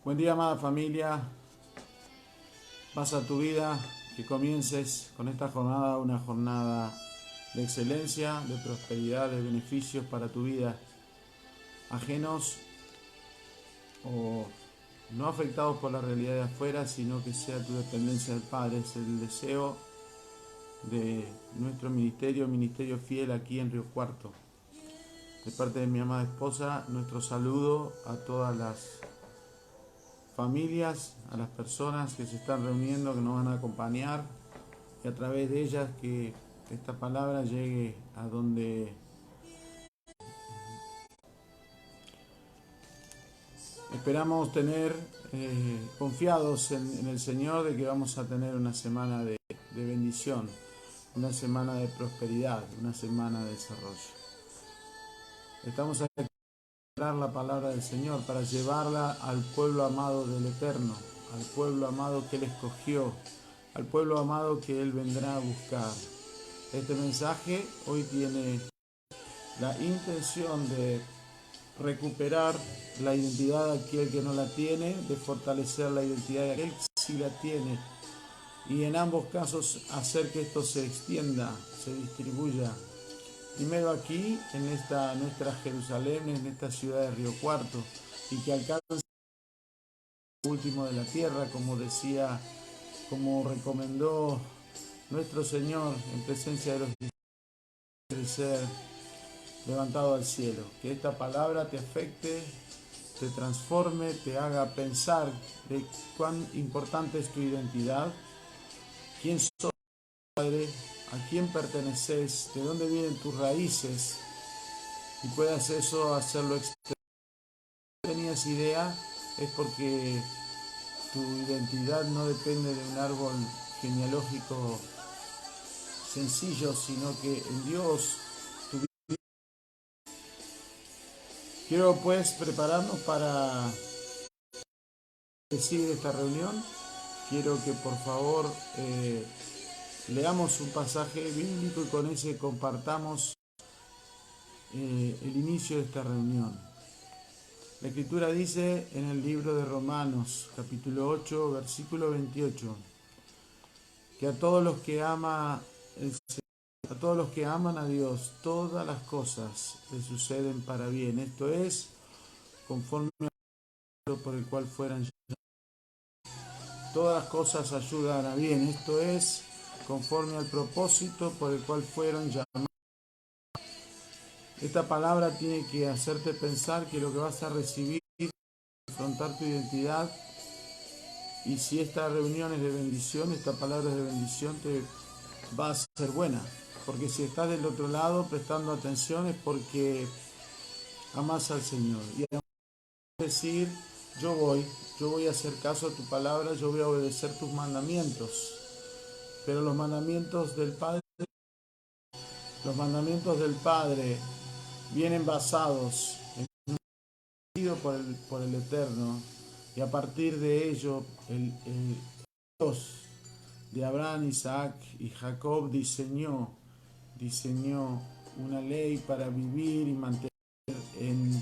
Buen día, amada familia. Pasa tu vida, que comiences con esta jornada, una jornada de excelencia, de prosperidad, de beneficios para tu vida, ajenos o no afectados por la realidad de afuera, sino que sea tu dependencia del Padre. Es el deseo de nuestro ministerio fiel aquí en Río Cuarto. De parte de mi amada esposa, nuestro saludo a todas las familias, a las personas que se están reuniendo, que nos van a acompañar, y a través de ellas que esta palabra llegue a donde esperamos tener, confiados en el Señor, de que vamos a tener una semana de bendición, una semana de prosperidad, una semana de desarrollo. Estamos aquí para dar la palabra del Señor, para llevarla al pueblo amado del Eterno, al pueblo amado que Él escogió, al pueblo amado que Él vendrá a buscar. Este mensaje hoy tiene la intención de recuperar la identidad de aquel que no la tiene, de fortalecer la identidad de aquel que sí la tiene, y en ambos casos hacer que esto se extienda, se distribuya. Primero aquí, en esta nuestra Jerusalén, en esta ciudad de Río Cuarto, y que alcance el último de la tierra, como decía, como recomendó nuestro Señor en presencia de los discípulos, ser levantado al cielo. Que esta palabra te afecte, te transforme, te haga pensar de cuán importante es tu identidad, quién sos, Padre, a quién perteneces, de dónde vienen tus raíces, y puedas eso hacerlo externo. Si tenías idea, es porque tu identidad no depende de un árbol genealógico sencillo, sino que en Dios. Quiero pues prepararnos para decir esta reunión. Quiero que por favor leamos un pasaje bíblico y con ese compartamos el inicio de esta reunión. La Escritura dice en el libro de Romanos, capítulo 8, versículo 28, que a todos los que ama el Señor, a todos los que aman a Dios, todas las cosas les suceden para bien. Esto es conforme al por el cual fueran llamados. Todas las cosas ayudan a bien. Esto es conforme al propósito por el cual fueron llamados. Esta palabra tiene que hacerte pensar que lo que vas a recibir es afrontar tu identidad, y si esta reunión es de bendición, esta palabra es de bendición, te va a ser buena. Porque si estás del otro lado prestando atención es porque amas al Señor. Y además decir, yo voy a hacer caso a tu palabra, yo voy a obedecer tus mandamientos. Pero los mandamientos del Padre vienen basados en un sentido por el Eterno, y a partir de ello el Dios de Abraham, Isaac y Jacob diseñó una ley para vivir y mantener en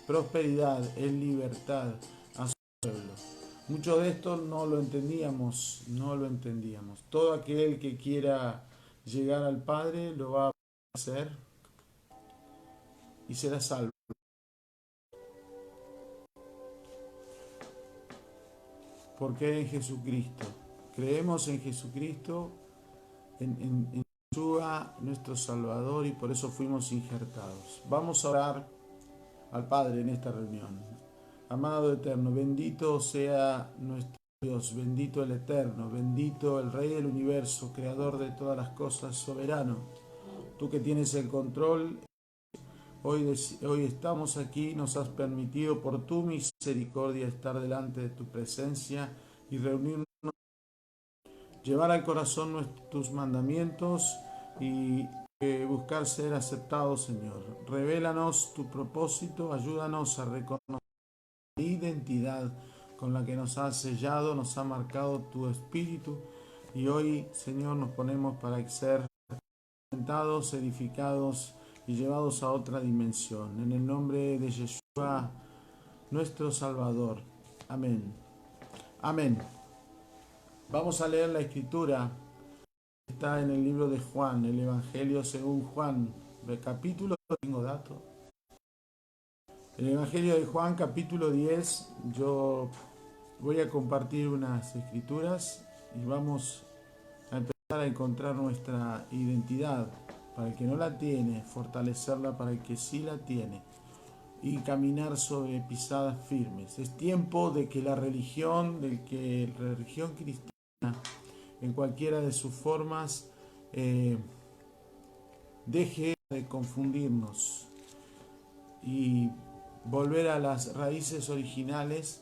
prosperidad, en libertad a su pueblo. Mucho de esto no lo entendíamos. Todo aquel que quiera llegar al Padre lo va a hacer y será salvo. Porque en Jesucristo. Creemos en Jesucristo, en Yeshua, nuestro Salvador, y por eso fuimos injertados. Vamos a orar al Padre en esta reunión. Amado Eterno, bendito sea nuestro Dios, bendito el Eterno, bendito el Rey del Universo, Creador de todas las cosas, soberano. Tú que tienes el control, hoy estamos aquí, nos has permitido por tu misericordia estar delante de tu presencia y reunirnos, llevar al corazón tus mandamientos y buscar ser aceptados, Señor. Revélanos tu propósito, ayúdanos a reconocer la identidad con la que nos has sellado, nos ha marcado tu espíritu, y hoy, Señor, nos ponemos para ser alimentados, edificados y llevados a otra dimensión. En el nombre de Yeshua, nuestro Salvador. Amén. Amén. Vamos a leer la escritura. Está en el libro de Juan, el Evangelio según Juan, el capítulo, tengo datos. El Evangelio de Juan, capítulo 10, yo voy a compartir unas escrituras y vamos a empezar a encontrar nuestra identidad. Para el que no la tiene, fortalecerla para el que sí la tiene y caminar sobre pisadas firmes. Es tiempo de que la religión cristiana, en cualquiera de sus formas, deje de confundirnos y volver a las raíces originales.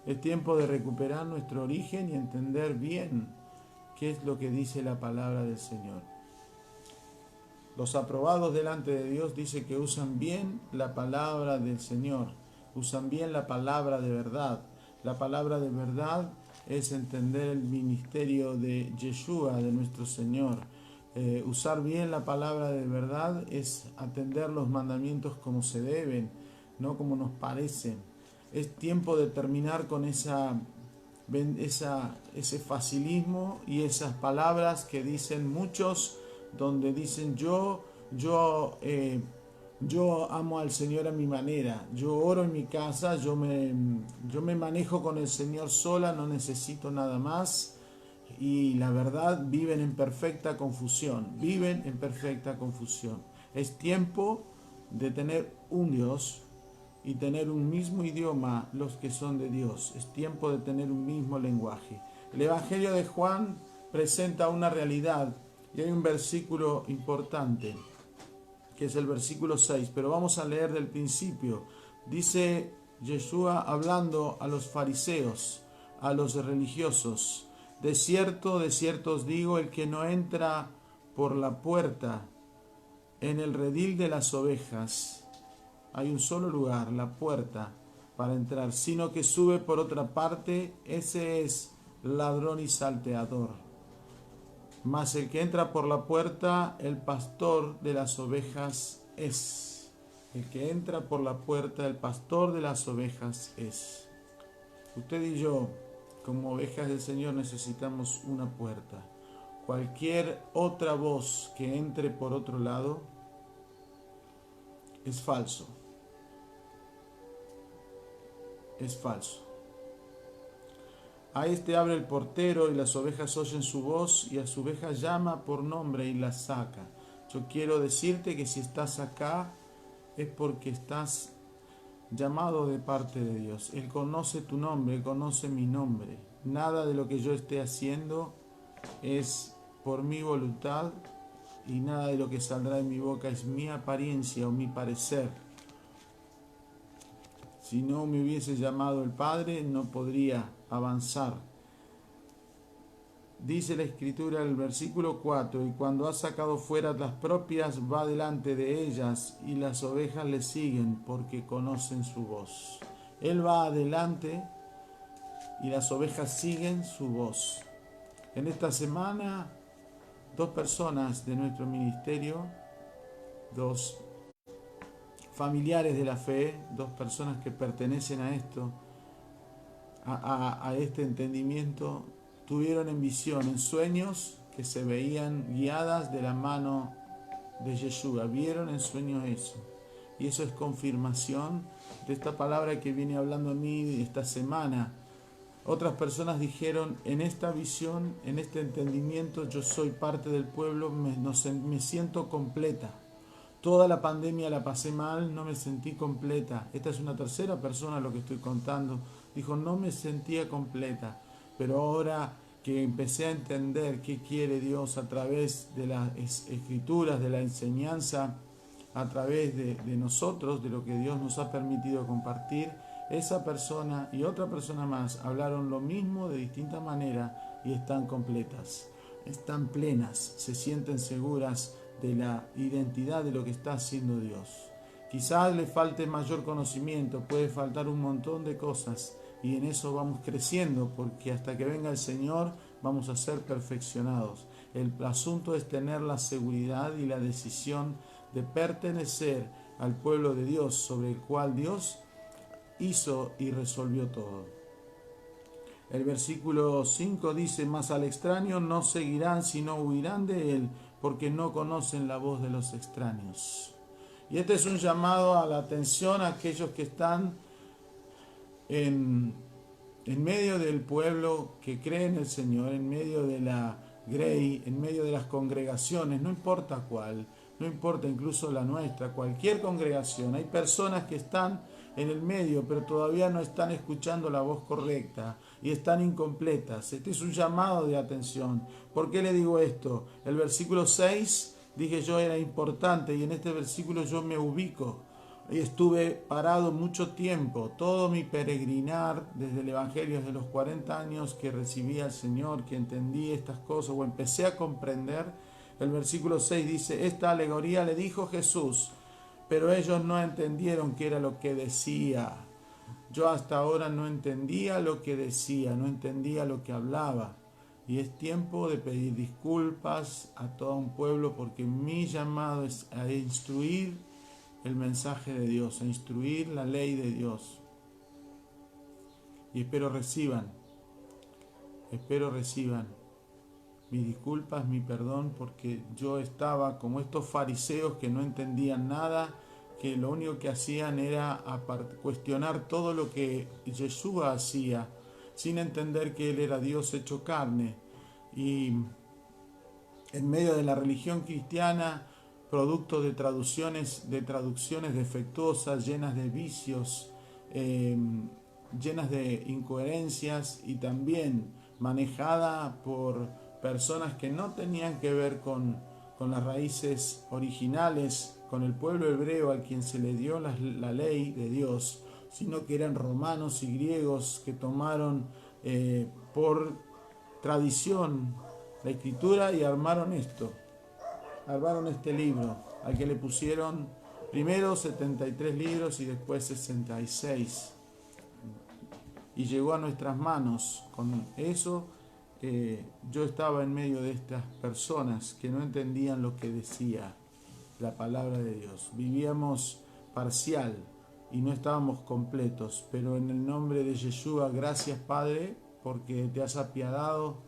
Es tiempo de recuperar nuestro origen y entender bien qué es lo que dice la palabra del Señor. Los aprobados delante de Dios dice que usan bien la palabra del Señor, usan bien la palabra de verdad. La palabra de verdad es entender el ministerio de Yeshua, de nuestro Señor. Usar bien la palabra de verdad es atender los mandamientos como se deben, no como nos parecen. Es tiempo de terminar con ese facilismo y esas palabras que dicen muchos, donde dicen yo amo al Señor a mi manera, yo oro en mi casa, yo me manejo con el Señor sola, no necesito nada más. Y la verdad, viven en perfecta confusión. Es tiempo de tener un Dios y tener un mismo idioma los que son de Dios. Es tiempo de tener un mismo lenguaje. El Evangelio de Juan presenta una realidad y hay un versículo importante, que es el versículo 6, pero vamos a leer del principio. Dice Yeshua hablando a los fariseos, a los religiosos: de cierto os digo, el que no entra por la puerta en el redil de las ovejas, hay un solo lugar, la puerta, para entrar, sino que sube por otra parte, ese es ladrón y salteador. Mas el que entra por la puerta, el pastor de las ovejas es. El que entra por la puerta, el pastor de las ovejas es. Usted y yo, como ovejas del Señor, necesitamos una puerta. Cualquier otra voz que entre por otro lado es falso. Es falso. A este abre el portero y las ovejas oyen su voz y a su oveja llama por nombre y la saca. Yo quiero decirte que si estás acá es porque estás llamado de parte de Dios. Él conoce tu nombre, Él conoce mi nombre. Nada de lo que yo esté haciendo es por mi voluntad y nada de lo que saldrá de mi boca es mi apariencia o mi parecer. Si no me hubiese llamado el Padre, no podría avanzar. Dice la Escritura, el versículo 4, y cuando ha sacado fuera las propias, va delante de ellas, y las ovejas le siguen, porque conocen su voz. Él va adelante, y las ovejas siguen su voz. En esta semana, 2 personas de nuestro ministerio, 2 familiares de la fe, 2 personas que pertenecen a esto, a este entendimiento, tuvieron en visión, en sueños, que se veían guiadas de la mano de Yeshua. Vieron en sueños eso. Y eso es confirmación de esta palabra que viene hablando a mí esta semana. Otras personas dijeron, en esta visión, en este entendimiento, yo soy parte del pueblo, me siento completa. Toda la pandemia la pasé mal, no me sentí completa. Esta es una tercera persona lo que estoy contando. Dijo, no me sentía completa. Pero ahora que empecé a entender qué quiere Dios a través de las escrituras, de la enseñanza, a través de nosotros, de lo que Dios nos ha permitido compartir, esa persona y otra persona más hablaron lo mismo de distinta manera y están completas, están plenas, se sienten seguras de la identidad de lo que está haciendo Dios. Quizás le falte mayor conocimiento, puede faltar un montón de cosas y en eso vamos creciendo, porque hasta que venga el Señor vamos a ser perfeccionados. El asunto es tener la seguridad y la decisión de pertenecer al pueblo de Dios, sobre el cual Dios hizo y resolvió todo. El versículo 5 dice: mas al extraño no seguirán, sino huirán de él, porque no conocen la voz de los extraños. Y este es un llamado a la atención a aquellos que están en medio del pueblo que cree en el Señor, en medio de la Grey, en medio de las congregaciones, no importa cuál, no importa incluso la nuestra, cualquier congregación. Hay personas que están en el medio, pero todavía no están escuchando la voz correcta y están incompletas. Este es un llamado de atención. ¿Por qué le digo esto? El versículo 6, dije yo, era importante, y en este versículo yo me ubico. Y estuve parado mucho tiempo, todo mi peregrinar desde el Evangelio, desde los 40 años que recibí al Señor, que entendí estas cosas o empecé a comprender. El versículo 6 dice: esta alegoría le dijo Jesús, pero ellos no entendieron qué era lo que decía. Yo hasta ahora no entendía lo que decía, no entendía lo que hablaba. Y es tiempo de pedir disculpas a todo un pueblo, porque mi llamado es a instruir el mensaje de Dios, a instruir la ley de Dios. Y espero reciban mis disculpas, mi perdón, porque yo estaba como estos fariseos que no entendían nada, que lo único que hacían era cuestionar todo lo que Yeshua hacía, sin entender que Él era Dios hecho carne. Y en medio de la religión cristiana, producto de traducciones defectuosas, llenas de vicios, llenas de incoherencias, y también manejada por personas que no tenían que ver con las raíces originales, con el pueblo hebreo al quien se le dio la ley de Dios, sino que eran romanos y griegos que tomaron por tradición la escritura y armaron este libro, al que le pusieron primero 73 libros y después 66. Y llegó a nuestras manos. Con eso yo estaba en medio de estas personas que no entendían lo que decía la palabra de Dios. Vivíamos parcial y no estábamos completos, pero en el nombre de Yeshua, gracias Padre, porque te has apiadado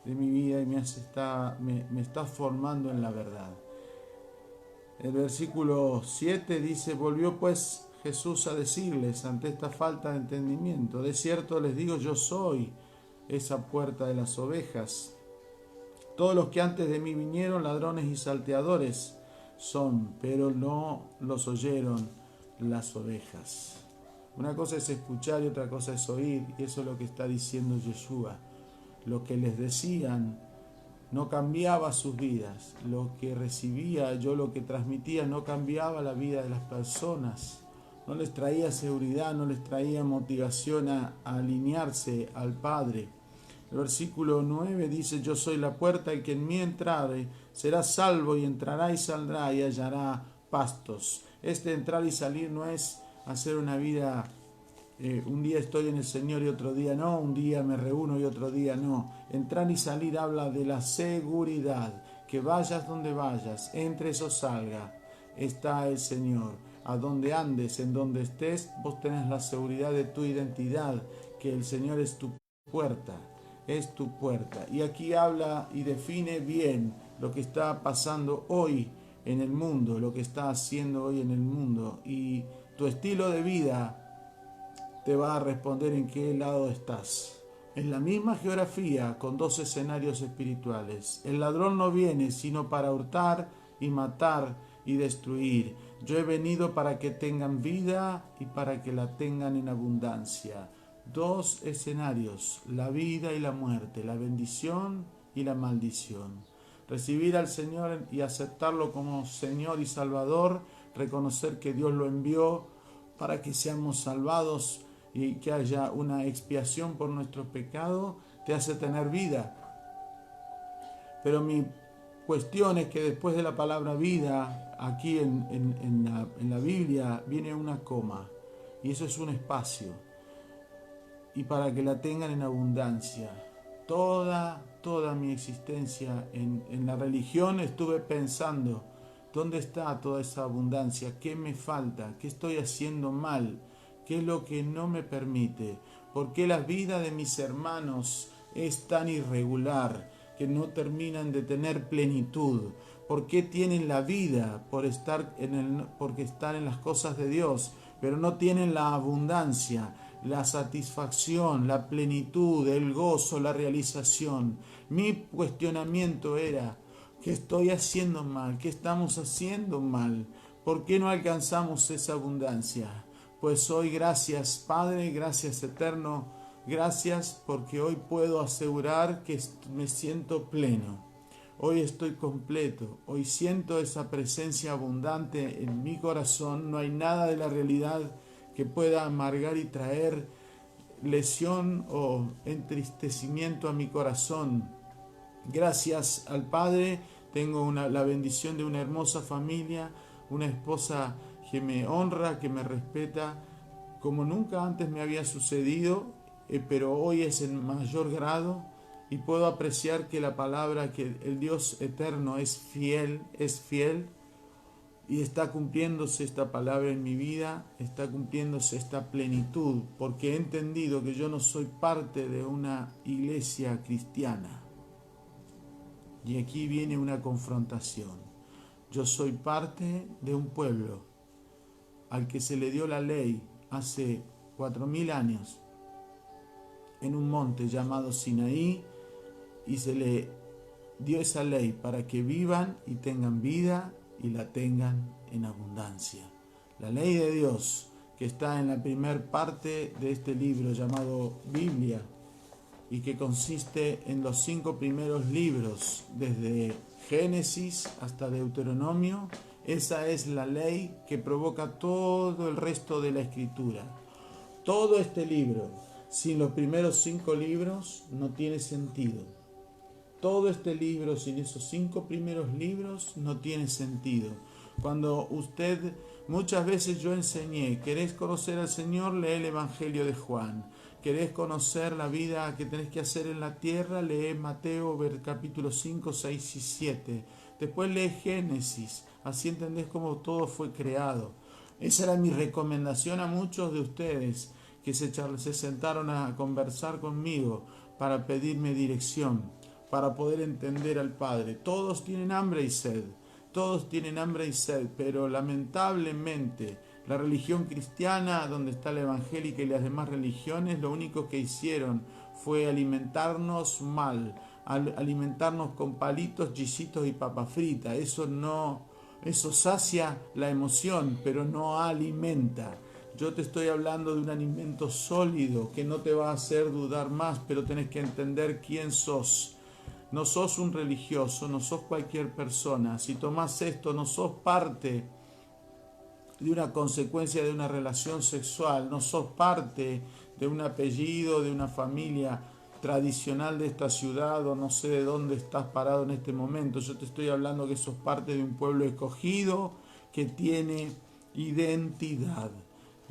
de mi vida y me estás formando en la verdad. El versículo 7 dice: volvió pues Jesús a decirles ante esta falta de entendimiento: de cierto les digo, yo soy esa puerta de las ovejas. Todos los que antes de mí vinieron, ladrones y salteadores son, pero no los oyeron las ovejas. Una cosa es escuchar y otra cosa es oír, y eso es lo que está diciendo Yeshua. Lo que les decían no cambiaba sus vidas, lo que recibía yo, lo que transmitía, no cambiaba la vida de las personas, no les traía seguridad, no les traía motivación a alinearse al Padre. El versículo 9 dice: yo soy la puerta, el que en mí entrare será salvo, y entrará y saldrá y hallará pastos. Este entrar y salir no es hacer una vida un día estoy en el Señor y otro día no, un día me reúno y otro día no. Entrar y salir habla de la seguridad, que vayas donde vayas, entres o salga, está el Señor. A donde andes, en donde estés, vos tenés la seguridad de tu identidad, que el Señor es tu puerta, es tu puerta. Y aquí habla y define bien lo que está pasando hoy en el mundo, lo que está haciendo hoy en el mundo, y tu estilo de vida te va a responder en qué lado estás. En la misma geografía, con dos escenarios espirituales. El ladrón no viene sino para hurtar y matar y destruir. Yo he venido para que tengan vida y para que la tengan en abundancia. Dos escenarios, la vida y la muerte, la bendición y la maldición. Recibir al Señor y aceptarlo como Señor y Salvador, reconocer que Dios lo envió para que seamos salvados y que haya una expiación por nuestro pecado, te hace tener vida. Pero mi cuestión es que después de la palabra vida, aquí en la Biblia viene una coma, y eso es un espacio, y para que la tengan en abundancia. Toda mi existencia en la religión estuve pensando: ¿dónde está toda esa abundancia? ¿Qué me falta? ¿Qué estoy haciendo mal? ¿Qué es lo que no me permite? ¿Por qué la vida de mis hermanos es tan irregular que no terminan de tener plenitud? ¿Por qué tienen la vida porque están en las cosas de Dios, pero no tienen la abundancia, la satisfacción, la plenitud, el gozo, la realización? Mi cuestionamiento era: ¿qué estoy haciendo mal? ¿Qué estamos haciendo mal? ¿Por qué no alcanzamos esa abundancia? Pues hoy, gracias Padre, gracias Eterno, gracias porque hoy puedo asegurar que me siento pleno. Hoy estoy completo, hoy siento esa presencia abundante en mi corazón. No hay nada de la realidad que pueda amargar y traer lesión o entristecimiento a mi corazón. Gracias al Padre tengo la bendición de una hermosa familia, una esposa que me honra, que me respeta, como nunca antes me había sucedido, pero hoy es en mayor grado, y puedo apreciar que la palabra, que el Dios eterno es fiel, y está cumpliéndose esta palabra en mi vida, está cumpliéndose esta plenitud, porque he entendido que yo no soy parte de una iglesia cristiana. Y aquí viene una confrontación. Yo soy parte de un pueblo al que se le dio la ley hace 4000 años en un monte llamado Sinaí, y se le dio esa ley para que vivan y tengan vida y la tengan en abundancia. La ley de Dios, que está en la primer parte de este libro llamado Biblia, y que consiste en los 5 primeros libros, desde Génesis hasta Deuteronomio. Esa es la ley que provoca todo el resto de la Escritura. Todo este libro, sin los primeros 5 libros, no tiene sentido. Todo este libro, sin esos 5 primeros libros, no tiene sentido. Cuando muchas veces yo enseñé: ¿querés conocer al Señor? Lee el Evangelio de Juan. ¿Querés conocer la vida que tenés que hacer en la tierra? Lee Mateo capítulo 5, 6 y 7. Después lee Génesis. Así entendés cómo todo fue creado. Esa era mi recomendación a muchos de ustedes que se sentaron a conversar conmigo para pedirme dirección, para poder entender al Padre. Todos tienen hambre y sed. Todos tienen hambre y sed, pero lamentablemente la religión cristiana, donde está la evangélica y las demás religiones, lo único que hicieron fue alimentarnos mal, alimentarnos con palitos, chisitos y papa frita. Eso sacia la emoción, pero no alimenta. Yo te estoy hablando de un alimento sólido que no te va a hacer dudar más, pero tenés que entender quién sos. No sos un religioso, no sos cualquier persona. Si tomás esto, no sos parte de una consecuencia de una relación sexual, no sos parte de un apellido, de una familia tradicional de esta ciudad, o no sé de dónde estás parado en este momento. Yo te estoy hablando que sos parte de un pueblo escogido que tiene identidad.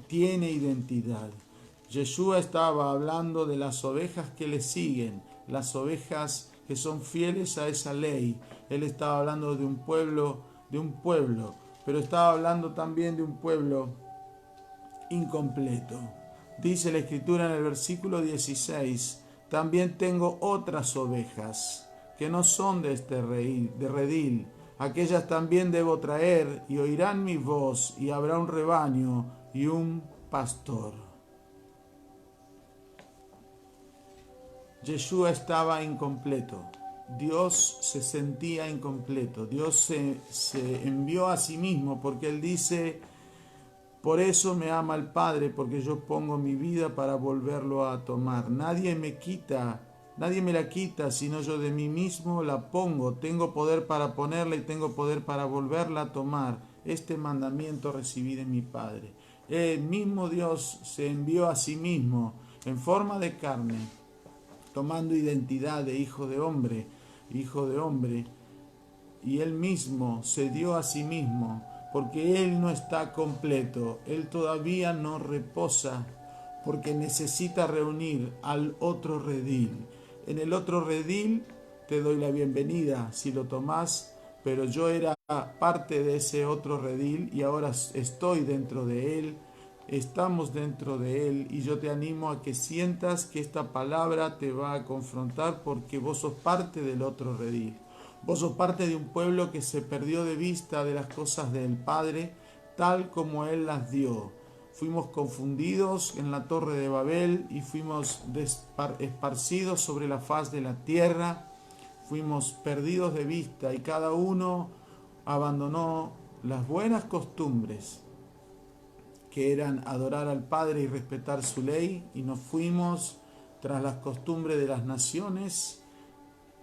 Tiene identidad. Yeshua estaba hablando de las ovejas que le siguen, las ovejas que son fieles a esa ley. Él estaba hablando de un pueblo, pero estaba hablando también de un pueblo incompleto. Dice la Escritura en el versículo 16: también tengo otras ovejas que no son de este redil. Aquellas también debo traer, y oirán mi voz, y habrá un rebaño y un pastor. Yeshua estaba incompleto. Dios se sentía incompleto. Dios se envió a sí mismo, porque Él dice: por eso me ama el Padre, porque yo pongo mi vida para volverlo a tomar. Nadie me la quita, sino yo de mí mismo la pongo. Tengo poder para ponerla y tengo poder para volverla a tomar. Este mandamiento recibí de mi Padre. El mismo Dios se envió a sí mismo en forma de carne, tomando identidad de hijo de hombre, y Él mismo se dio a sí mismo, porque Él no está completo, Él todavía no reposa, porque necesita reunir al otro redil. En el otro redil te doy la bienvenida si lo tomás, pero yo era parte de ese otro redil y ahora estoy dentro de él. estamos dentro de Él, y yo te animo a que sientas que esta palabra te va a confrontar, porque vos sos parte del otro redil. Vos sos parte de un pueblo que se perdió de vista de las cosas del Padre tal como Él las dio. Fuimos confundidos en la torre de Babel y fuimos esparcidos sobre la faz de la tierra. Fuimos perdidos de vista y cada uno abandonó las buenas costumbres, que eran adorar al Padre y respetar su ley, y nos fuimos tras las costumbres de las naciones,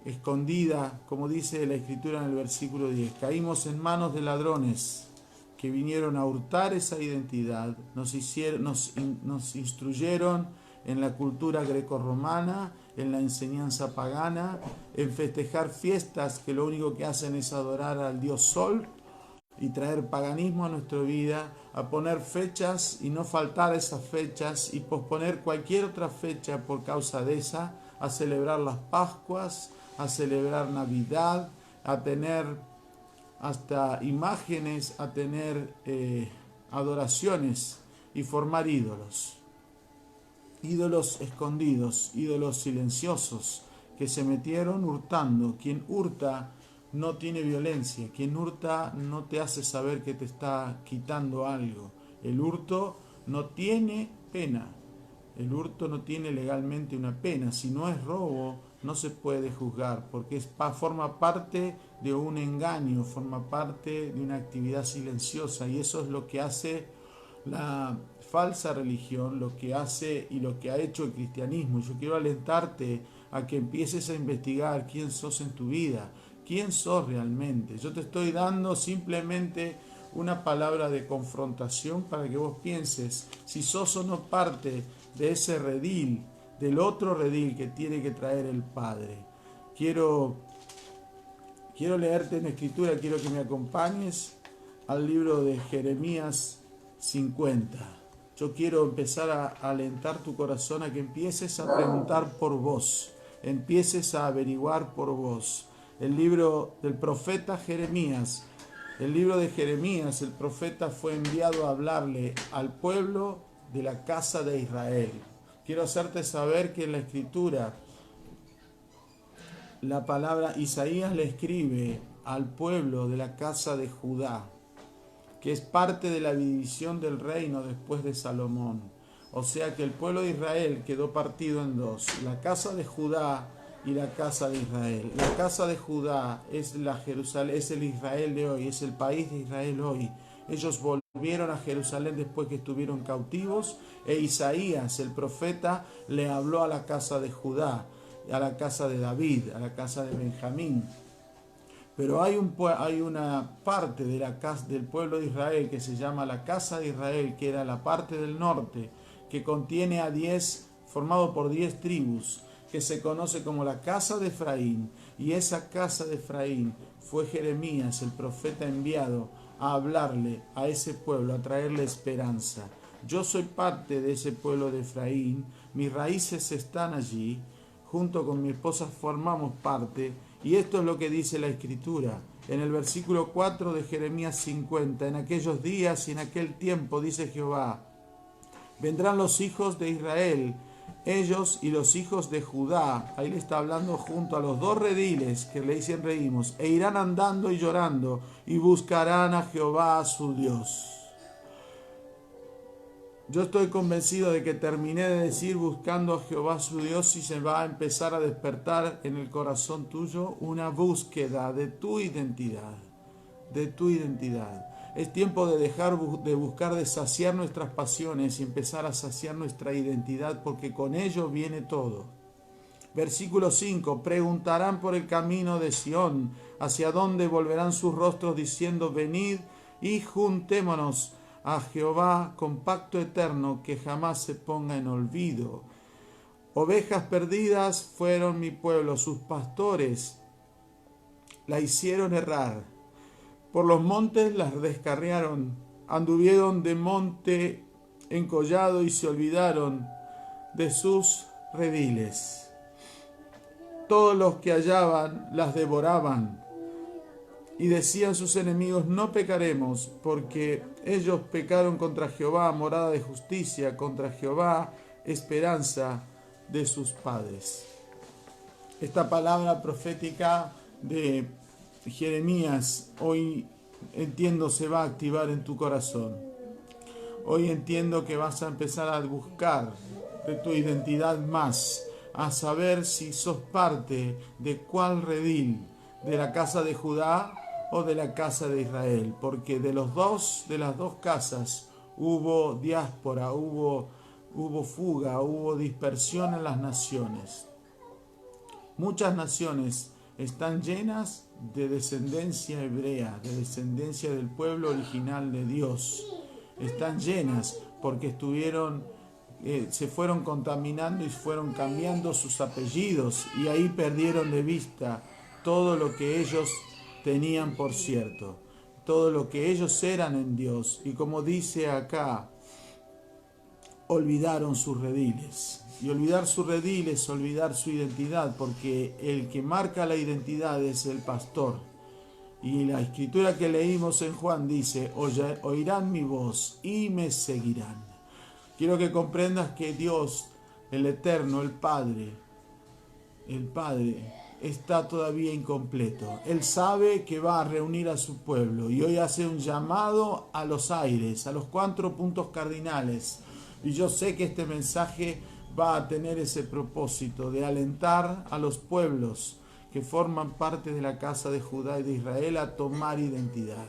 escondida, como dice la Escritura en el versículo 10. Caímos en manos de ladrones que vinieron a hurtar esa identidad, nos instruyeron en la cultura grecorromana, en la enseñanza pagana, en festejar fiestas que lo único que hacen es adorar al dios Sol y traer paganismo a nuestra vida, a poner fechas y no faltar a esas fechas y posponer cualquier otra fecha por causa de esa, a celebrar las Pascuas, a celebrar Navidad, a tener hasta imágenes, a tener adoraciones y formar ídolos. Ídolos escondidos, ídolos silenciosos, que se metieron hurtando. Quien hurta no tiene violencia, quien hurta no te hace saber que te está quitando algo. El hurto no tiene pena, el hurto no tiene legalmente una pena. Si no es robo, no se puede juzgar, porque forma parte de un engaño, forma parte de una actividad silenciosa, y eso es lo que hace la falsa religión, lo que hace y lo que ha hecho el cristianismo. Yo quiero alentarte a que empieces a investigar quién sos en tu vida, quién sos realmente. Yo te estoy dando simplemente una palabra de confrontación para que vos pienses si sos o no parte de ese redil, del otro redil que tiene que traer el Padre. Quiero leerte en Escritura, quiero que me acompañes al libro de Jeremías 50. Yo quiero empezar a alentar tu corazón a que empieces a preguntar por vos, empieces a averiguar por vos. El libro del profeta Jeremías, el libro de Jeremías, el profeta fue enviado a hablarle al pueblo de la casa de Israel. Quiero hacerte saber que en la Escritura, la palabra Isaías le escribe al pueblo de la casa de Judá, que es parte de la división del reino después de Salomón. O sea que el pueblo de Israel quedó partido en dos, la casa de Judá y la casa de Israel. La casa de Judá es la Jerusalén, es el Israel de hoy, es el país de Israel hoy. Ellos volvieron a Jerusalén después que estuvieron cautivos, e Isaías, el profeta, le habló a la casa de Judá, a la casa de David, a la casa de Benjamín. Pero hay una parte de la casa del pueblo de Israel que se llama la casa de Israel, que era la parte del norte, que contiene a 10, formado por 10 tribus, que se conoce como la casa de Efraín. Y esa casa de Efraín fue Jeremías, el profeta enviado, a hablarle a ese pueblo, a traerle esperanza. Yo soy parte de ese pueblo de Efraín, mis raíces están allí, junto con mi esposa formamos parte, y esto es lo que dice la Escritura. En el versículo 4 de Jeremías 50, en aquellos días y en aquel tiempo, dice Jehová, vendrán los hijos de Israel, ellos y los hijos de Judá, ahí le está hablando junto a los dos rediles que le dicen reímos, e irán andando y llorando, y buscarán a Jehová su Dios. Yo estoy convencido de que terminé de decir buscando a Jehová su Dios y se va a empezar a despertar en el corazón tuyo una búsqueda de tu identidad, de tu identidad. Es tiempo de dejar de buscar de saciar nuestras pasiones y empezar a saciar nuestra identidad, porque con ello viene todo. Versículo 5, preguntarán por el camino de Sión, hacia dónde volverán sus rostros diciendo, venid y juntémonos a Jehová con pacto eterno que jamás se ponga en olvido. Ovejas perdidas fueron mi pueblo, sus pastores la hicieron errar. Por los montes las descarriaron, anduvieron de monte en collado y se olvidaron de sus rediles. Todos los que hallaban las devoraban, Y decían sus enemigos, no pecaremos, porque ellos pecaron contra Jehová, morada de justicia, contra Jehová, esperanza de sus padres. Esta palabra profética de Jeremías hoy entiendo se va a activar en tu corazón. Hoy entiendo que vas a empezar a buscar de tu identidad más, a saber si sos parte de cuál redil, de la casa de Judá o de la casa de Israel, porque de las dos casas hubo diáspora, hubo fuga, hubo dispersión en las naciones. Muchas naciones están llenas de descendencia hebrea, de descendencia del pueblo original de Dios. Están llenas porque se fueron contaminando y fueron cambiando sus apellidos y ahí perdieron de vista todo lo que ellos tenían por cierto, todo lo que ellos eran en Dios. Y como dice acá, olvidaron sus rediles. Y olvidar su redil es olvidar su identidad, porque el que marca la identidad es el pastor. Y la escritura que leímos en Juan dice, oirán mi voz y me seguirán. Quiero que comprendas que Dios, el Eterno, el Padre, está todavía incompleto. Él sabe que va a reunir a su pueblo y hoy hace un llamado a los aires, a los 4 puntos cardinales. Y yo sé que este mensaje va a tener ese propósito de alentar a los pueblos que forman parte de la casa de Judá y de Israel a tomar identidad.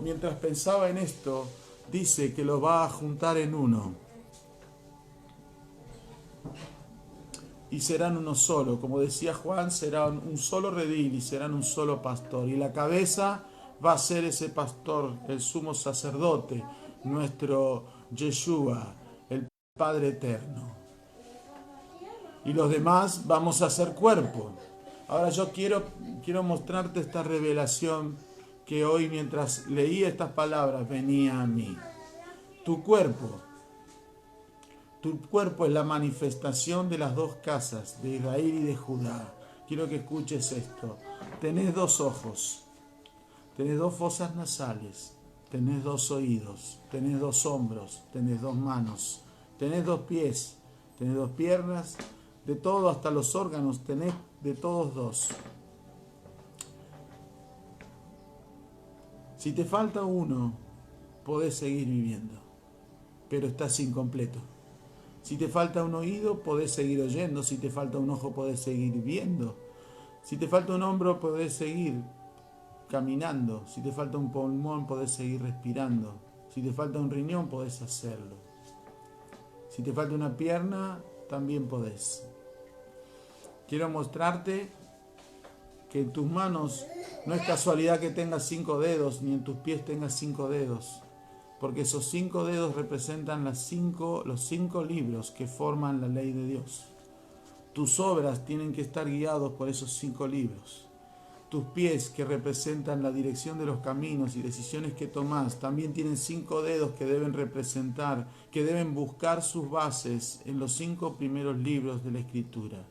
Mientras pensaba en esto, dice que lo va a juntar en uno. Y serán uno solo. Como decía Juan, serán un solo redil y serán un solo pastor. Y la cabeza va a ser ese pastor, el sumo sacerdote, nuestro Yeshua, el Padre Eterno. Y los demás vamos a ser cuerpo. Ahora yo quiero mostrarte esta revelación que hoy mientras leía estas palabras venía a mí. Tu cuerpo es la manifestación de las 2 casas, de Israel y de Judá. Quiero que escuches esto. Tenés 2 ojos, tenés 2 fosas nasales, tenés 2 oídos, tenés 2 hombros, tenés 2 manos, tenés 2 pies, tenés 2 piernas, de todo hasta los órganos, tenés de todos 2. Si te falta uno, podés seguir viviendo, pero estás incompleto. Si te falta un oído, podés seguir oyendo. Si te falta un ojo, podés seguir viendo. Si te falta un hombro, podés seguir caminando. Si te falta un pulmón, podés seguir respirando. Si te falta un riñón, podés hacerlo. Si te falta una pierna, también podés. Quiero mostrarte que en tus manos no es casualidad que tengas 5 dedos, ni en tus pies tengas 5 dedos. Porque esos 5 dedos representan los 5 libros que forman la ley de Dios. Tus obras tienen que estar guiados por esos 5 libros. Tus pies, que representan la dirección de los caminos y decisiones que tomás, también tienen 5 dedos que deben representar, que deben buscar sus bases en los 5 primeros libros de la Escritura.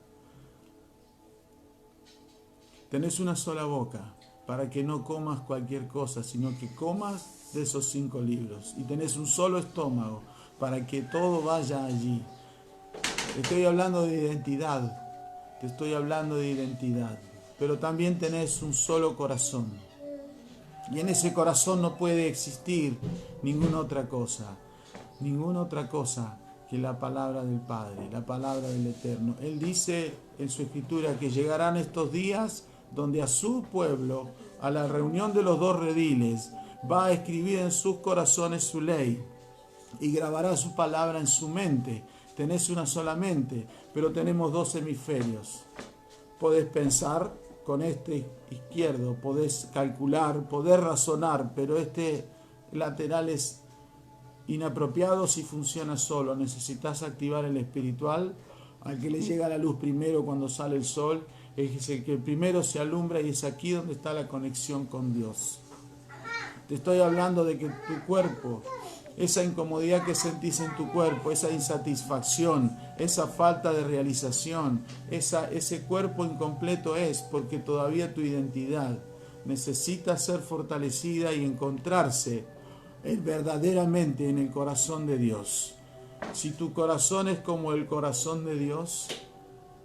Tenés una sola boca para que no comas cualquier cosa, sino que comas de esos 5 libros. Y tenés un solo estómago para que todo vaya allí. Te estoy hablando de identidad. Pero también tenés un solo corazón. Y en ese corazón no puede existir ninguna otra cosa que la palabra del Padre, la palabra del Eterno. Él dice en su escritura que llegarán estos días donde a su pueblo, a la reunión de los 2 rediles, va a escribir en sus corazones su ley y grabará su palabra en su mente. Tenés una sola mente, pero tenemos 2 hemisferios. Podés pensar con este izquierdo, podés calcular, podés razonar, pero este lateral es inapropiado si funciona solo. Necesitas activar el espiritual, al que le llega la luz primero cuando sale el sol, es el que primero se alumbra y es aquí donde está la conexión con Dios. Te estoy hablando de que tu cuerpo, esa incomodidad que sentís en tu cuerpo, esa insatisfacción, esa falta de realización, ese cuerpo incompleto es porque todavía tu identidad necesita ser fortalecida y encontrarse verdaderamente en el corazón de Dios. Si tu corazón es como el corazón de Dios,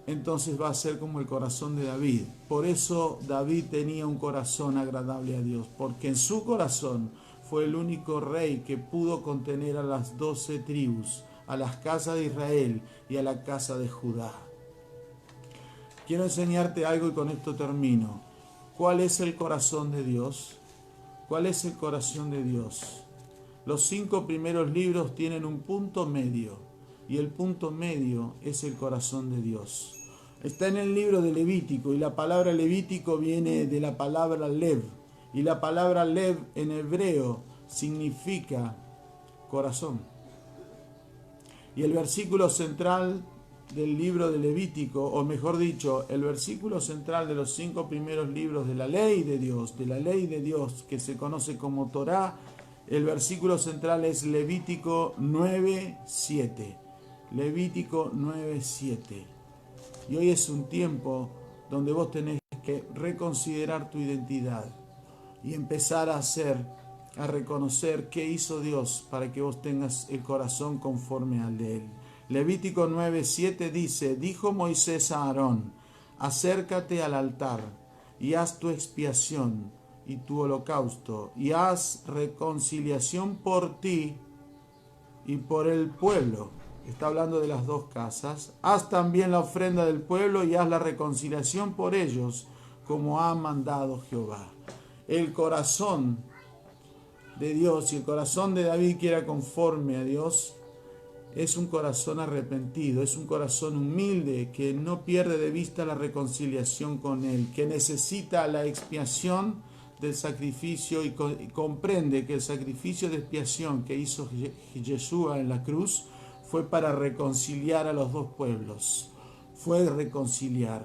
entonces va a ser como el corazón de David. Por eso David tenía un corazón agradable a Dios, porque en su corazón fue el único rey que pudo contener a las 12 tribus, a las casas de Israel y a la casa de Judá. Quiero enseñarte algo y con esto termino. ¿Cuál es el corazón de Dios? ¿Cuál es el corazón de Dios? Los 5 primeros libros tienen un punto medio, y el punto medio es el corazón de Dios. Está en el libro de Levítico, y la palabra Levítico viene de la palabra Lev, y la palabra Lev en hebreo significa corazón. Y el versículo central del libro de Levítico, o mejor dicho, el versículo central de los 5 primeros libros de la ley de Dios, que se conoce como Torá, el versículo central es Levítico 9:7. Levítico 9:7. Y hoy es un tiempo donde vos tenés que reconsiderar tu identidad y empezar a reconocer qué hizo Dios para que vos tengas el corazón conforme al de Él. Levítico 9:7 dice: dijo Moisés a Aarón, acércate al altar y haz tu expiación y tu holocausto, y haz reconciliación por ti y por el pueblo. Está hablando de las 2 casas. Haz también la ofrenda del pueblo y haz la reconciliación por ellos, como ha mandado Jehová. El corazón de Dios y el corazón de David, que era conforme a Dios, es un corazón arrepentido, es un corazón humilde que no pierde de vista la reconciliación con Él, que necesita la expiación del sacrificio y comprende que el sacrificio de expiación que hizo Yeshua en la cruz fue para reconciliar a los 2 pueblos, fue reconciliar.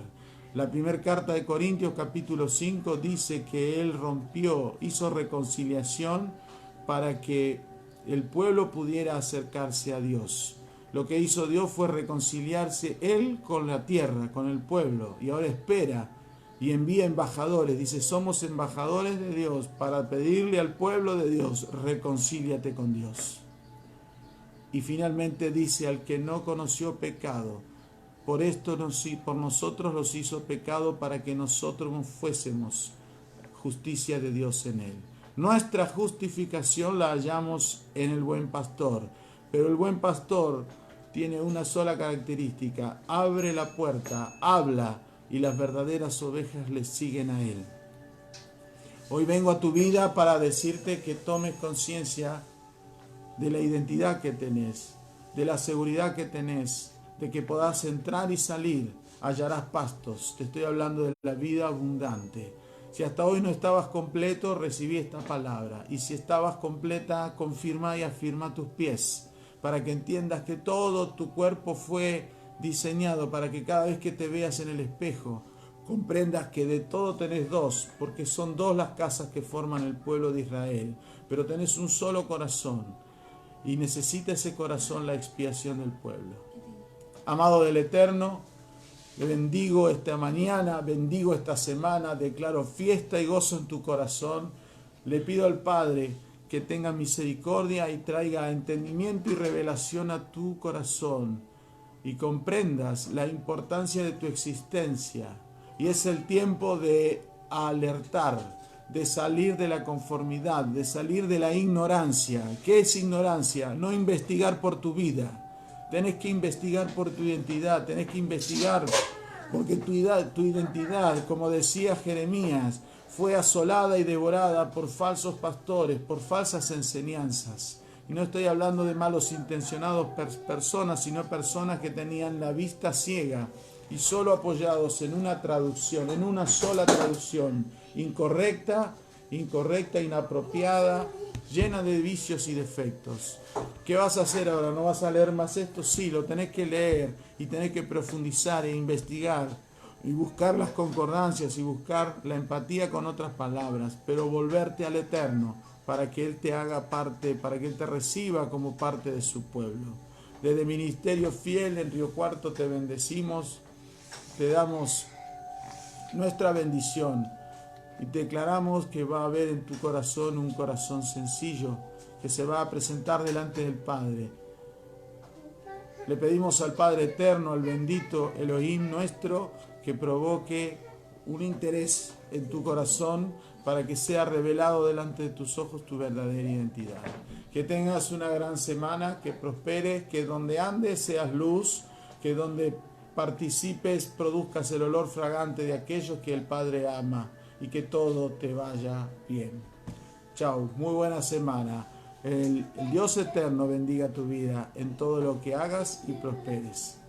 La primera carta de Corintios capítulo 5 dice que Él hizo reconciliación para que el pueblo pudiera acercarse a Dios. Lo que hizo Dios fue reconciliarse Él con la tierra, con el pueblo, y ahora espera y envía embajadores. Dice, somos embajadores de Dios para pedirle al pueblo de Dios, reconcíliate con Dios. Y finalmente dice, al que no conoció pecado, por nosotros los hizo pecado para que nosotros fuésemos justicia de Dios en Él. Nuestra justificación la hallamos en el buen pastor, pero el buen pastor tiene una sola característica: abre la puerta, habla, y las verdaderas ovejas le siguen a Él. Hoy vengo a tu vida para decirte que tomes conciencia de la identidad que tenés, de la seguridad que tenés, de que podás entrar y salir, hallarás pastos. Te estoy hablando de la vida abundante. Si hasta hoy no estabas completo, recibí esta palabra. Y si estabas completa, confirma y afirma tus pies, para que entiendas que todo tu cuerpo fue diseñado para que cada vez que te veas en el espejo, comprendas que de todo tenés 2, porque son 2 las casas que forman el pueblo de Israel, pero tenés un solo corazón, y necesita ese corazón la expiación del pueblo. Amado del Eterno, le bendigo esta mañana, bendigo esta semana, declaro fiesta y gozo en tu corazón. Le pido al Padre que tenga misericordia y traiga entendimiento y revelación a tu corazón y comprendas la importancia de tu existencia. Y es el tiempo de alertar, de salir de la conformidad, de salir de la ignorancia. ¿Qué es ignorancia? No investigar por tu vida. Tenés que investigar por tu identidad, tenés que investigar porque tu identidad, como decía Jeremías, fue asolada y devorada por falsos pastores, por falsas enseñanzas. Y no estoy hablando de malos intencionados personas, sino personas que tenían la vista ciega y solo apoyados en una traducción, en una sola traducción, incorrecta, inapropiada, llena de vicios y defectos. ¿Qué vas a hacer ahora? ¿No vas a leer más esto? Sí, lo tenés que leer y tenés que profundizar e investigar y buscar las concordancias y buscar la empatía con otras palabras, pero volverte al Eterno para que Él te haga parte, para que Él te reciba como parte de su pueblo. Desde Ministerio Fiel en Río Cuarto te bendecimos, te damos nuestra bendición Y declaramos que va a haber en tu corazón un corazón sencillo, que se va a presentar delante del Padre. Le pedimos al Padre Eterno, al bendito Elohim nuestro, que provoque un interés en tu corazón para que sea revelado delante de tus ojos tu verdadera identidad. Que tengas una gran semana, que prosperes, que donde andes seas luz, que donde participes produzcas el olor fragante de aquellos que el Padre ama y que todo te vaya bien. Chau, muy buena semana. El Dios eterno bendiga tu vida en todo lo que hagas y prosperes.